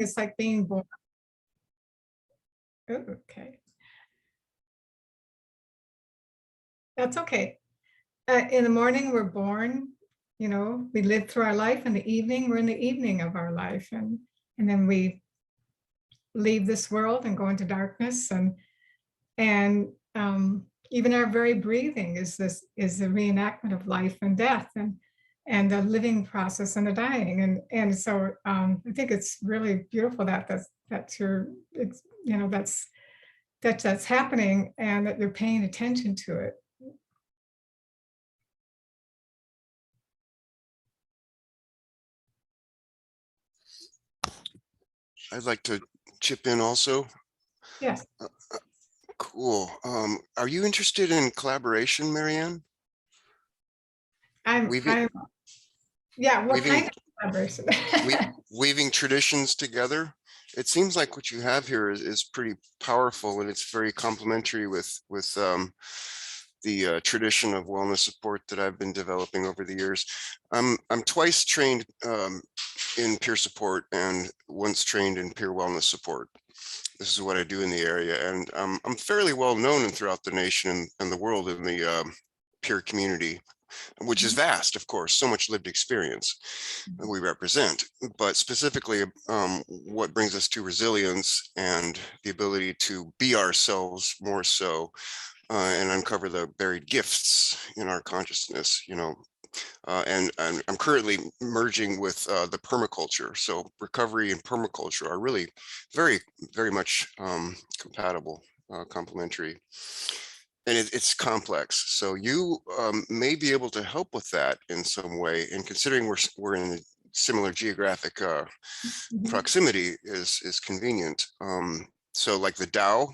is like being born. Oh, okay. That's okay. In the morning, we're born, you know, we live through our life. In the evening, we're in the evening of our life. And then we leave this world and go into darkness. And even our very breathing is a reenactment of life and death and the living process and the dying. And so I think it's really beautiful that's your, you know, that's happening and that you're paying attention to it. I'd like to chip in also. Yes. Cool. Are you interested in collaboration, Marianne? Yeah, what kind of collaboration? Weaving traditions together. It seems like what you have here is pretty powerful, and it's very complementary with the tradition of wellness support that I've been developing over the years. I'm twice trained in peer support and once trained in peer wellness support. This is what I do in the area, and I'm fairly well known throughout the nation and the world in the peer community, which is vast, of course, so much lived experience that we represent. But specifically, what brings us to resilience and the ability to be ourselves more so, and uncover the buried gifts in our consciousness, you know. And I'm currently merging with the permaculture. So recovery and permaculture are really very, very much compatible, complementary. And it's complex. So you may be able to help with that in some way. And considering we're in a similar geographic proximity is convenient. So like the Tao,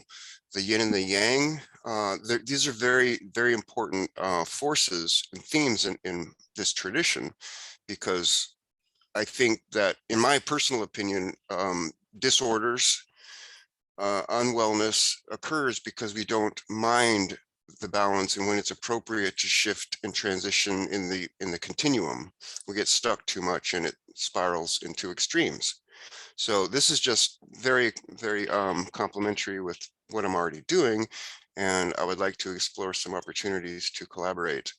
the yin and the yang, these are very, very important forces and themes in this tradition, because I think that, in my personal opinion, disorders, unwellness occurs because we don't mind the balance, and when it's appropriate to shift and transition in the continuum, we get stuck too much and it spirals into extremes. So this is just very, very complementary with what I'm already doing, and I would like to explore some opportunities to collaborate.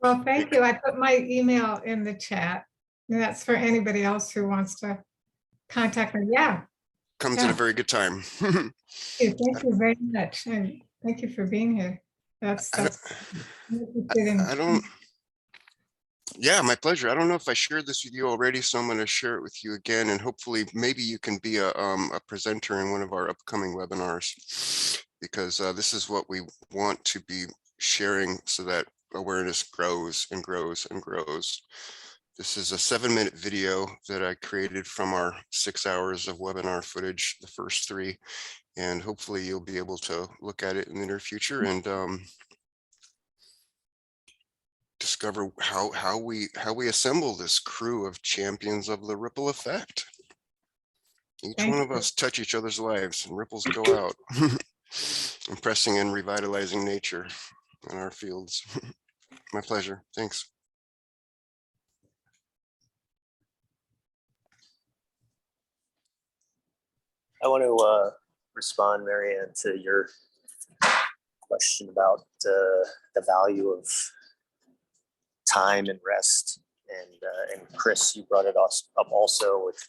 Well, thank you. I put my email in the chat, and that's for anybody else who wants to contact me. Yeah. Comes at a very good time. Thank you very much. And thank you for being here. Yeah, my pleasure. I don't know if I shared this with you already, so I'm going to share it with you again, and hopefully maybe you can be a presenter in one of our upcoming webinars, because this is what we want to be sharing so that awareness grows and grows and grows. This is a 7-minute video that I created from our 6 hours of webinar footage, the first 3, and hopefully you'll be able to look at it in the near future and discover how we assemble this crew of champions of the ripple effect. Each one of us touch each other's lives and ripples go out, impressing and revitalizing nature in our fields. My pleasure. Thanks. I want to respond, Marianne, to your question about the value of time and rest. And Chris, you brought it up also with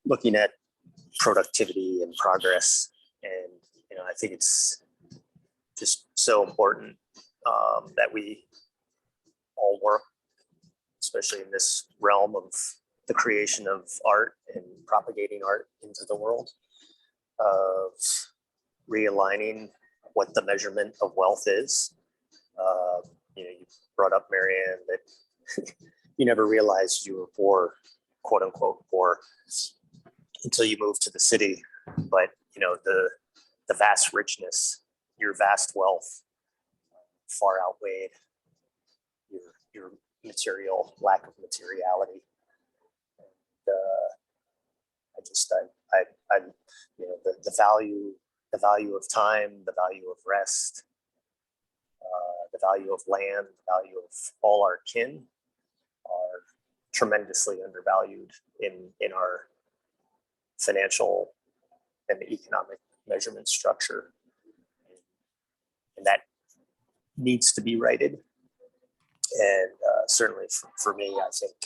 looking at productivity and progress. And, you know, I think it's just so important that we all work, especially in this realm of the creation of art and propagating art into the world, of realigning what the measurement of wealth is. You know, you brought up, Marianne, that you never realized you were poor, quote unquote poor, until you moved to the city. But you know, the vast richness, your vast wealth, far outweighed your material lack of materiality. And I you know, the value of time, the value of rest, the value of land, the value of all our kin are tremendously undervalued in our financial and economic measurement structure. And that needs to be righted. And certainly for me, I think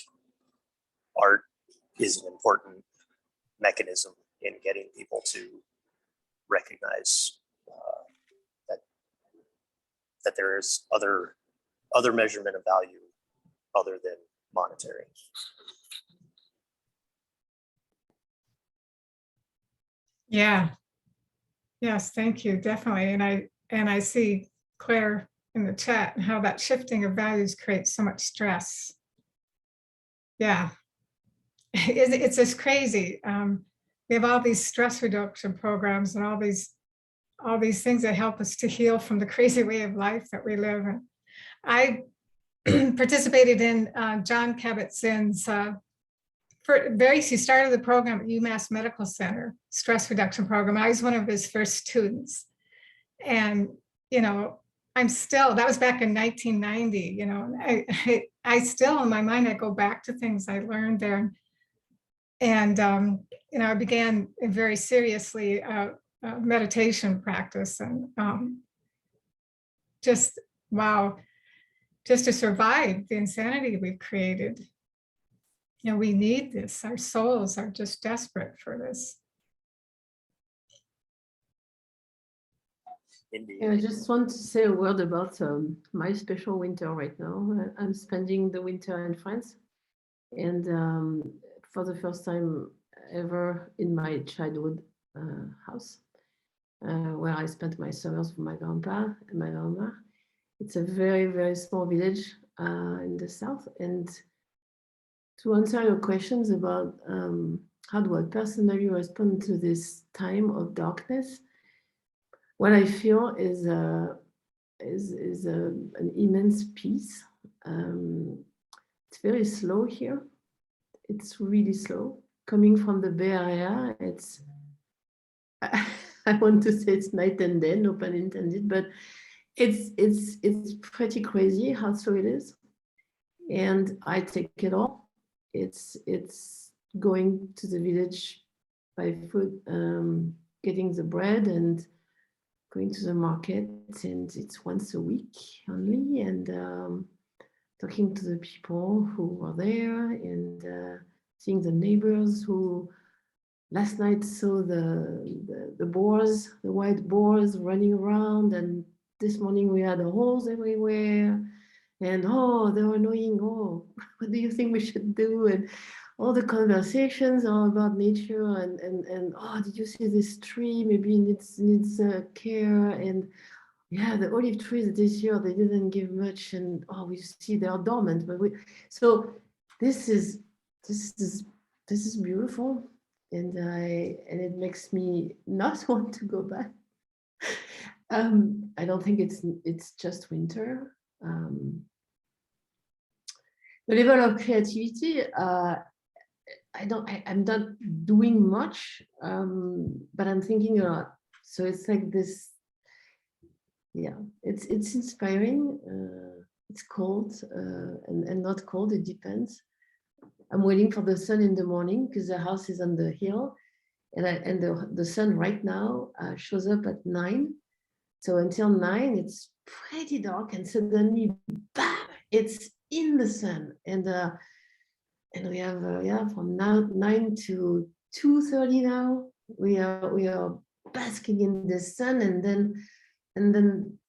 art is an important mechanism in getting people to recognize that there is other measurement of value other than monetary. Yeah. Yes, thank you, definitely. And I see Claire in the chat and how that shifting of values creates so much stress. Yeah, it's just crazy. We have all these stress reduction programs and all these things that help us to heal from the crazy way of life that we live in. I participated in John Kabat-Zinn's he started the program at UMass Medical Center, stress reduction program. I was one of his first students. And, you know, that was back in 1990, you know, I still, in my mind, I go back to things I learned there. And, you know, I began very seriously meditation practice and just, wow, just to survive the insanity we've created. You know, we need this. Our souls are just desperate for this. Indeed. I just want to say a word about my special winter right now. I'm spending the winter in France, and for the first time ever in my childhood house, where I spent my summers with my grandpa and my grandma. It's a very, very small village in the south. And to answer your questions about how do I personally respond to this time of darkness, what I feel is an immense peace. It's very slow here. It's really slow. Coming from the Bay Area, it's, I want to say it's night and day, no pun intended, but it's pretty crazy how slow it is. And I take it all. It's going to the village by foot, getting the bread and going to the market, and it's once a week only, and talking to the people who are there, and seeing the neighbors who last night saw the boars, the white boars running around, and this morning we had holes everywhere, and oh, they were annoying, oh, what do you think we should do? And all the conversations are about nature, and oh, did you see this tree? Maybe it needs care. And yeah, the olive trees this year, they didn't give much, and oh, we see they are dormant. But so this is beautiful, and it makes me not want to go back. I don't think it's just winter. The level of creativity, I'm not doing much, but I'm thinking a lot. So it's like this, yeah, it's inspiring. It's cold and not cold, it depends. I'm waiting for the sun in the morning because the house is on the hill, and the sun right now shows up at 9. So until 9, it's pretty dark, and suddenly, bam, it's in the sun. And we have from now 9 to 2:30 now. We are basking in the sun, and then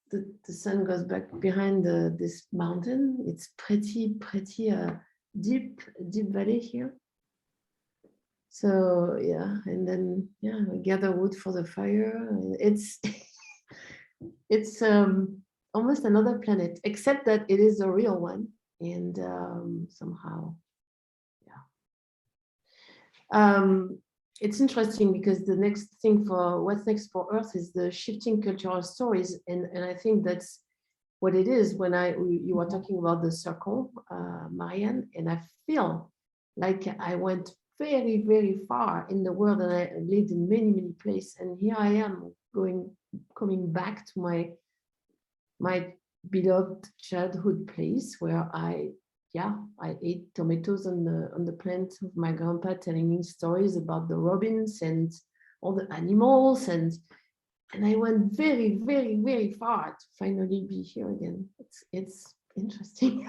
the sun goes back behind this mountain. It's pretty deep valley here. So yeah, and then we gather wood for the fire. It's almost another planet, except that it is a real one, and somehow. It's interesting because what's next for Earth is the shifting cultural stories, and I think that's what it is. When you were talking about the circle, Marianne, and I feel like I went very, very far in the world, and I lived in many places, and here I am coming back to my beloved childhood place where I yeah, I ate tomatoes on the plant of my grandpa, telling me stories about the robins and all the animals, and I went very, very, very far to finally be here again. It's interesting.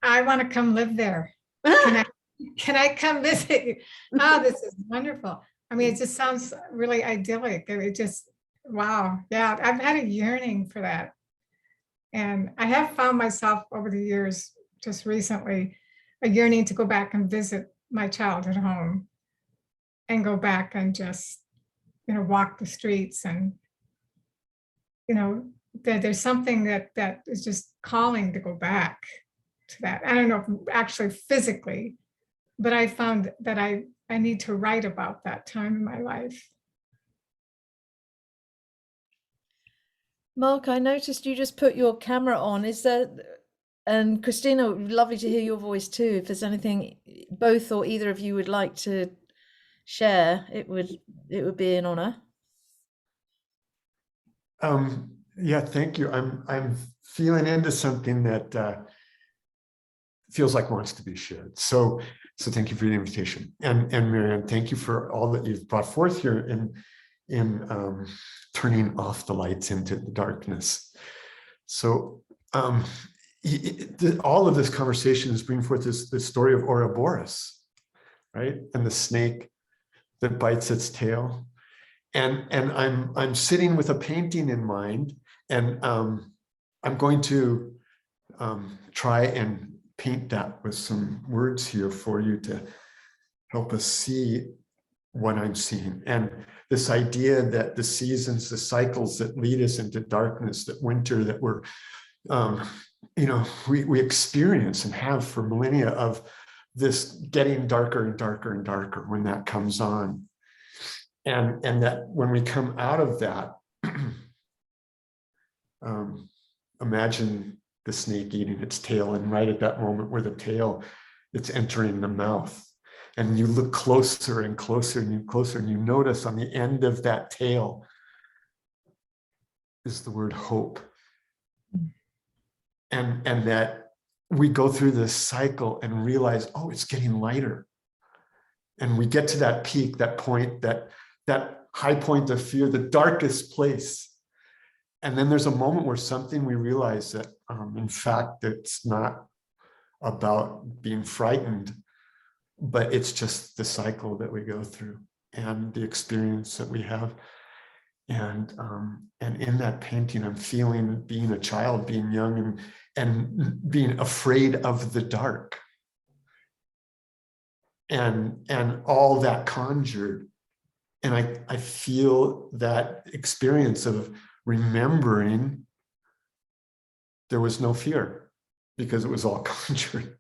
I want to come live there. Can I come visit you? Oh, this is wonderful. I mean, it just sounds really idyllic. It just, wow. Yeah, I've had a yearning for that. And I have found myself over the years, just recently, a yearning to go back and visit my childhood home and go back and just, walk the streets and, there's something that is just calling to go back to that. I don't know if actually physically, but I found that I need to write about that time in my life. Mark, I noticed you just put your camera on. Is there, and Christina, lovely to hear your voice too. If there's anything both or either of you would like to share, it would be an honor. Yeah, thank you. I'm feeling into something that feels like wants to be shared. So thank you for the invitation. And Marianne, thank you for all that you've brought forth here in turning off the lights into the darkness. So all of this conversation is bringing forth this story of Ouroboros, right? And the snake that bites its tail. And I'm sitting with a painting in mind, and I'm going to try and paint that with some words here for you to help us see what I'm seeing. And this idea that the seasons, the cycles that lead us into darkness, that winter that we're, we experience and have for millennia, of this getting darker and darker and darker when that comes on. And that when we come out of that, imagine the snake eating its tail, and right at that moment where the tail, it's entering the mouth, and you look closer and closer and closer, and you notice on the end of that tail is the word hope. And that we go through this cycle and realize, oh, it's getting lighter. And we get to that peak, that point, that high point of fear, the darkest place. And then there's a moment where we realize that, in fact, it's not about being frightened, but it's just the cycle that we go through and the experience that we have. And in that painting, I'm feeling being a child, being young, and being afraid of the dark. And all that conjured. And I feel that experience of remembering there was no fear because it was all conjured,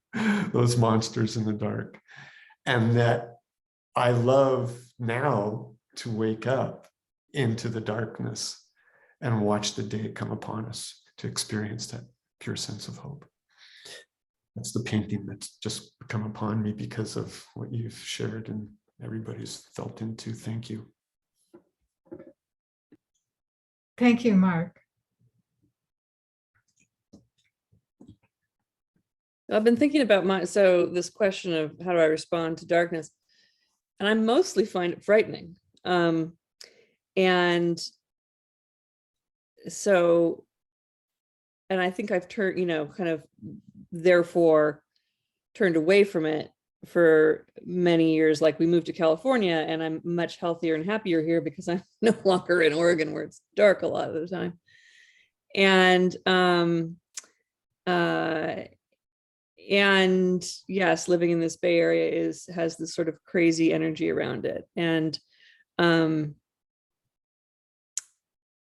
those monsters in the dark. And that I love now to wake up into the darkness and watch the day come upon us, to experience that pure sense of hope. That's the painting that's just come upon me because of what you've shared and everybody's felt into. Thank you. Thank you, Mark. I've been thinking about this question of how do I respond to darkness, and I mostly find it frightening. And I think I've turned, kind of therefore turned away from it for many years. Like, we moved to California and I'm much healthier and happier here because I'm no longer in Oregon where it's dark a lot of the time. And yes, living in this Bay Area has this sort of crazy energy around it. And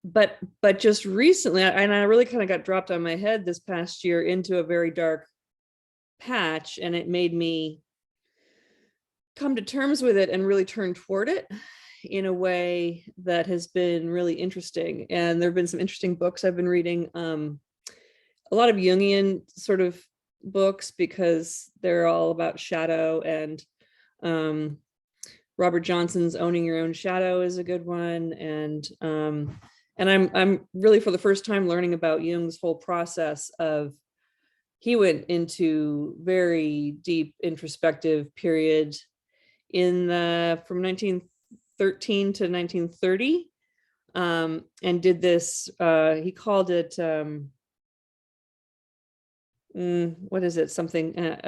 but just recently, and I really kind of got dropped on my head this past year into a very dark patch, and it made me come to terms with it and really turn toward it in a way that has been really interesting. And there have been some interesting books I've been reading, a lot of Jungian sort of books, because they're all about shadow, and Robert Johnson's Owning Your Own Shadow is a good one. And And I'm really for the first time learning about Jung's whole process of, he went into very deep introspective period in the from 1913 to 1930, and did this, he called it, what is it, something,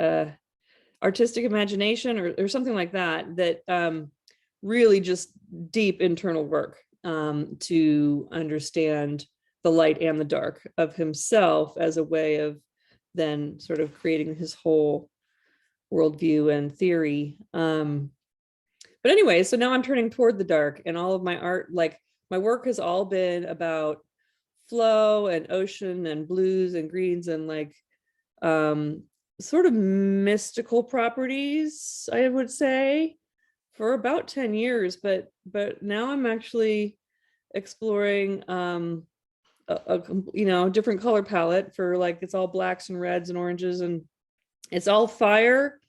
artistic imagination or something like that, that really just deep internal work to understand the light and the dark of himself as a way of then sort of creating his whole worldview and theory. But anyway, so now I'm turning toward the dark, and all of my art, like my work has all been about flow and ocean and blues and greens and like sort of mystical properties, I would say, for about 10 years, but now I'm actually exploring you know, different color palette for, like, it's all blacks and reds and oranges, and it's all fire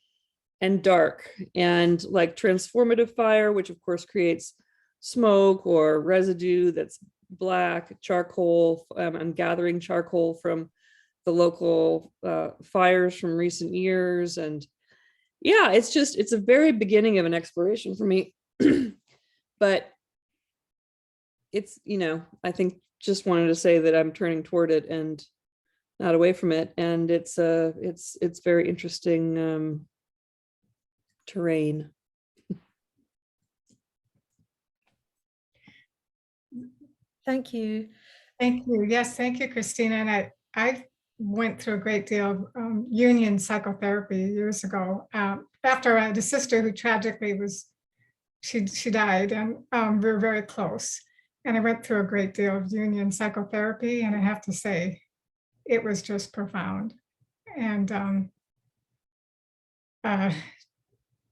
and dark, and like transformative fire, which of course creates smoke or residue that's black, charcoal. I'm gathering charcoal from the local fires from recent years. And yeah, it's a very beginning of an exploration for me. But it's, you know, I think just wanted to say that I'm turning toward it and not away from it. And it's very interesting terrain. Thank you. Thank you. Yes, thank you, Christina. And I went through a great deal of union psychotherapy years ago. After I had a sister who tragically she died, and we were very close. And I went through a great deal of union psychotherapy, and I have to say, it was just profound. And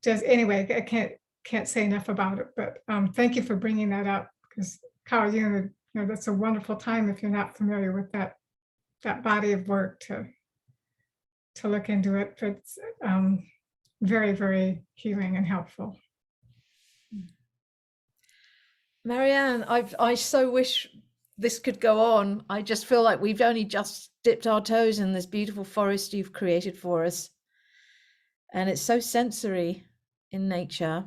just anyway, I can't say enough about it. But thank you for bringing that up, because Carl Jung, you know, that's a wonderful time if you're not familiar with that body of work to look into it. But it's very, very healing and helpful. Marianne, I so wish this could go on. I just feel like we've only just dipped our toes in this beautiful forest you've created for us. And it's so sensory in nature.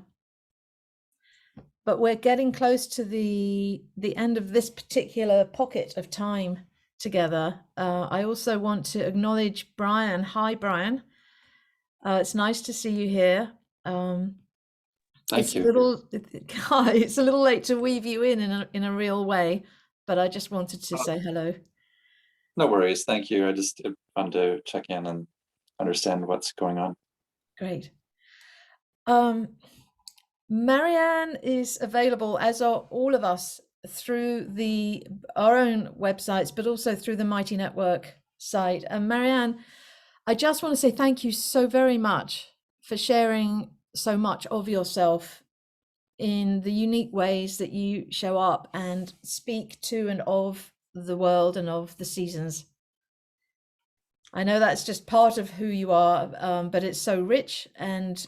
But we're getting close to the end of this particular pocket of time together. I also want to acknowledge Brian. Hi, Brian. It's nice to see you here. Thank you. It's a little late to weave you in a real way, but I just wanted to say hello. No worries. Thank you. I just wanted to check in and understand what's going on. Great. Marianne is available, as are all of us, through our own websites, but also through the Mighty Network site. And Marianne, I just want to say thank you so very much for sharing so much of yourself in the unique ways that you show up and speak to and of the world and of the seasons. I know that's just part of who you are, but it's so rich and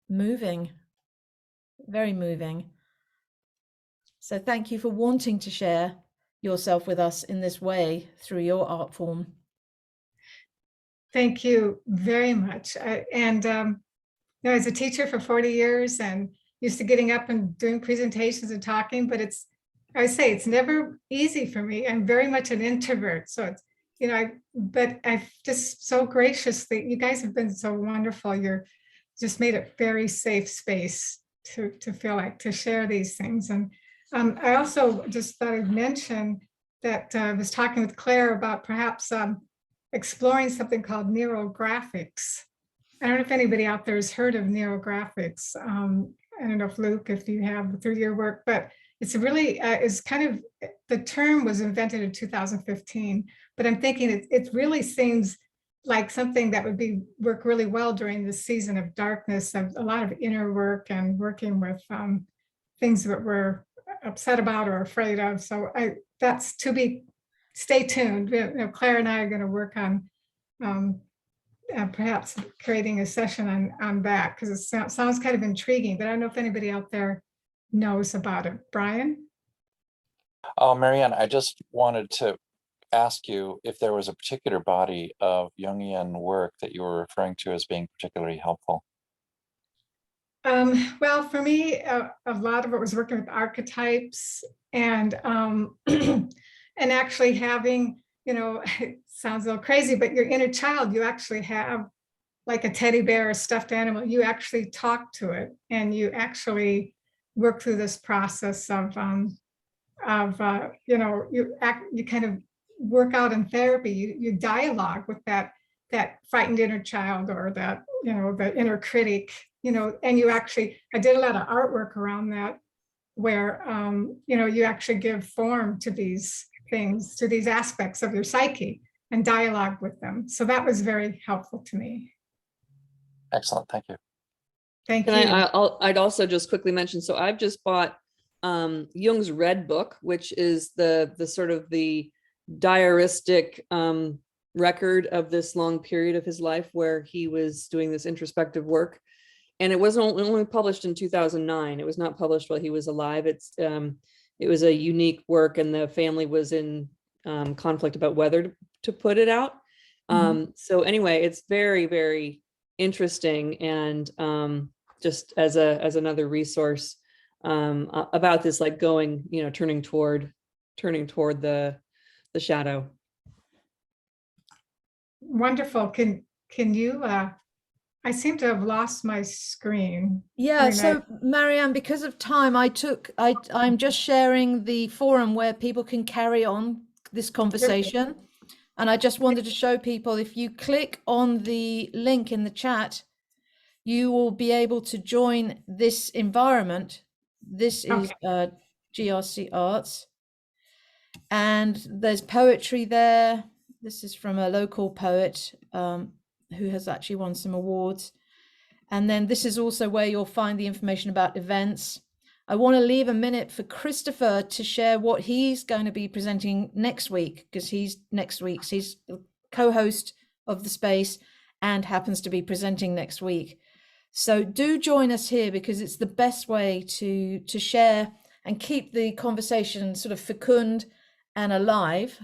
moving, very moving. So thank you for wanting to share yourself with us in this way through your art form. Thank you very much. You know, as a teacher for 40 years and used to getting up and doing presentations and talking, but I say it's never easy for me. I'm very much an introvert. So it's, you know, but I've just so graciously, you guys have been so wonderful. You're just made it very safe space to feel like to share these things. And I also just thought I'd mention that I was talking with Clare about perhaps exploring something called neurographics. I don't know if anybody out there has heard of neurographics. I don't know if Luke, if you have through your work, but it's really, it's kind of, the term was invented in 2015, but I'm thinking it really seems like something that would work really well during this season of darkness, of a lot of inner work and working with things that we're upset about or afraid of. So that's to be, stay tuned. You know, Claire and I are going to work on perhaps creating a session on that, because it sounds kind of intriguing, but I don't know if anybody out there knows about it. Brian? Oh, Marianne, I just wanted to ask you if there was a particular body of Jungian work that you were referring to as being particularly helpful. Well, for me, a lot of it was working with archetypes and and actually having, it sounds a little crazy, but your inner child, you actually have like a teddy bear, a stuffed animal, you actually talk to it and you actually work through this process of you kind of work out in therapy, you dialogue with that frightened inner child or that, the inner critic, and I did a lot of artwork around that where, you actually give form to these things, to these aspects of your psyche and dialogue with them. So that was very helpful to me. Excellent, thank you. Thank And you. I'd also just quickly mention, so I've just bought Jung's Red Book, which is the sort of the diaristic record of this long period of his life where he was doing this introspective work. And it wasn't only published in 2009. It was not published while he was alive. It was a unique work, and the family was in conflict about whether to put it out. So anyway, it's very, very interesting, and just as another resource about this, like going, turning toward the shadow. Wonderful. Can you, I seem to have lost my screen. Yeah, so Marianne, because of time, I'm just sharing the forum where people can carry on this conversation. And I just wanted to show people, if you click on the link in the chat, you will be able to join this environment. This is GRC Arts. And there's poetry there. This is from a local poet who has actually won some awards. And then this is also where you'll find the information about events. I want to leave a minute for Christopher to share what he's going to be presenting next week, because he's the co-host of the space and happens to be presenting next week. So do join us here, because it's the best way to share and keep the conversation sort of fecund and alive.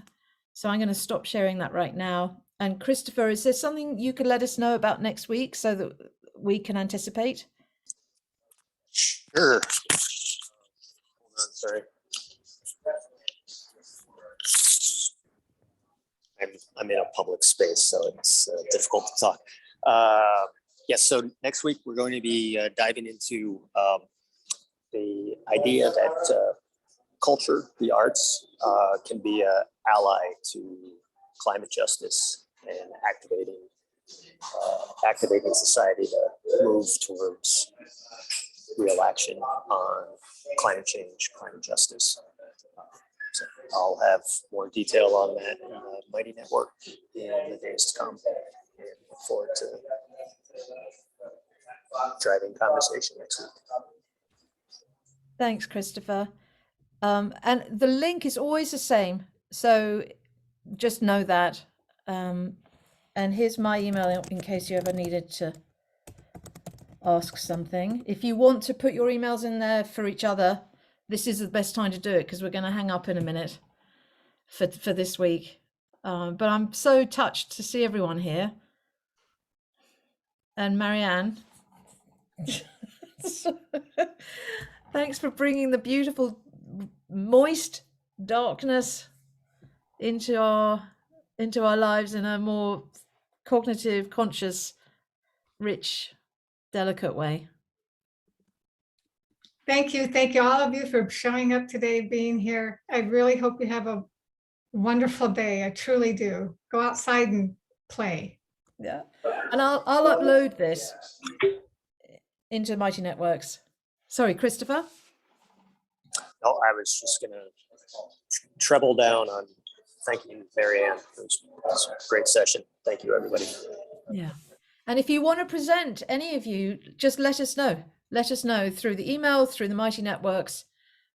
So I'm going to stop sharing that right now. And Christopher, is there something you could let us know about next week so that we can anticipate? Sure. Hold on, sorry. I'm in a public space, so it's difficult to talk. Yes, so next week we're going to be diving into the idea that culture, the arts, can be an ally to climate justice and activating society to move towards real action on climate change, climate justice. So I'll have more detail on that in the Mighty Network in the days to come. And look forward to driving conversation next week. Thanks, Christopher. And the link is always the same, so just know that. And here's my email in case you ever needed to ask something. If you want to put your emails in there for each other, this is the best time to do it, because we're going to hang up in a minute for this week. But I'm so touched to see everyone here. And Marianne, thanks for bringing the beautiful moist darkness into our lives in a more cognitive, conscious, rich, delicate way. Thank you all of you for showing up today, being here. I really hope you have a wonderful day. I truly do. Go outside and play. Yeah, and I'll upload this into Mighty Networks. Sorry, Christopher. No, I was just going to treble down on thanking Marianne. It was a great session. Thank you, everybody. Yeah, and if you want to present, any of you, just let us know. Let us know through the email, through the Mighty Networks.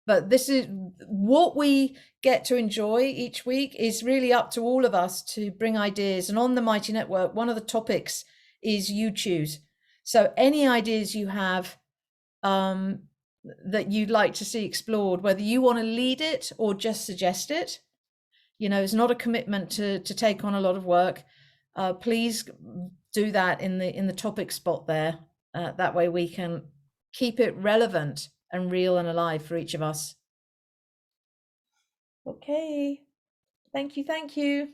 But this is what we get to enjoy each week. Is really up to all of us to bring ideas. And on the Mighty Network, one of the topics is you choose. So any ideas you have, that you'd like to see explored, whether you want to lead it or just suggest it. You know, it's not a commitment to take on a lot of work. Please do that in the topic spot there. That way we can keep it relevant and real and alive for each of us. Okay. Thank you. Thank you.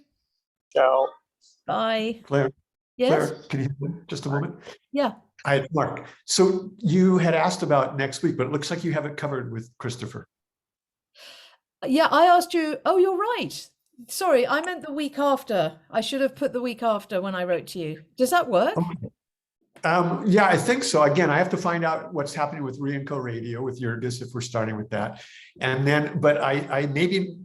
Ciao. Bye. Claire, Yes. Claire, can you hold on just a moment? Yeah. Hi, Mark. So you had asked about next week, but it looks like you have it covered with Christopher. Yeah, I asked you. Oh, you're right. Sorry, I meant the week after. I should have put the week after when I wrote to you. Does that work? Yeah, I think so. Again, I have to find out what's happening with Re&Co Radio with Yurgis if we're starting with that. And then, but I maybe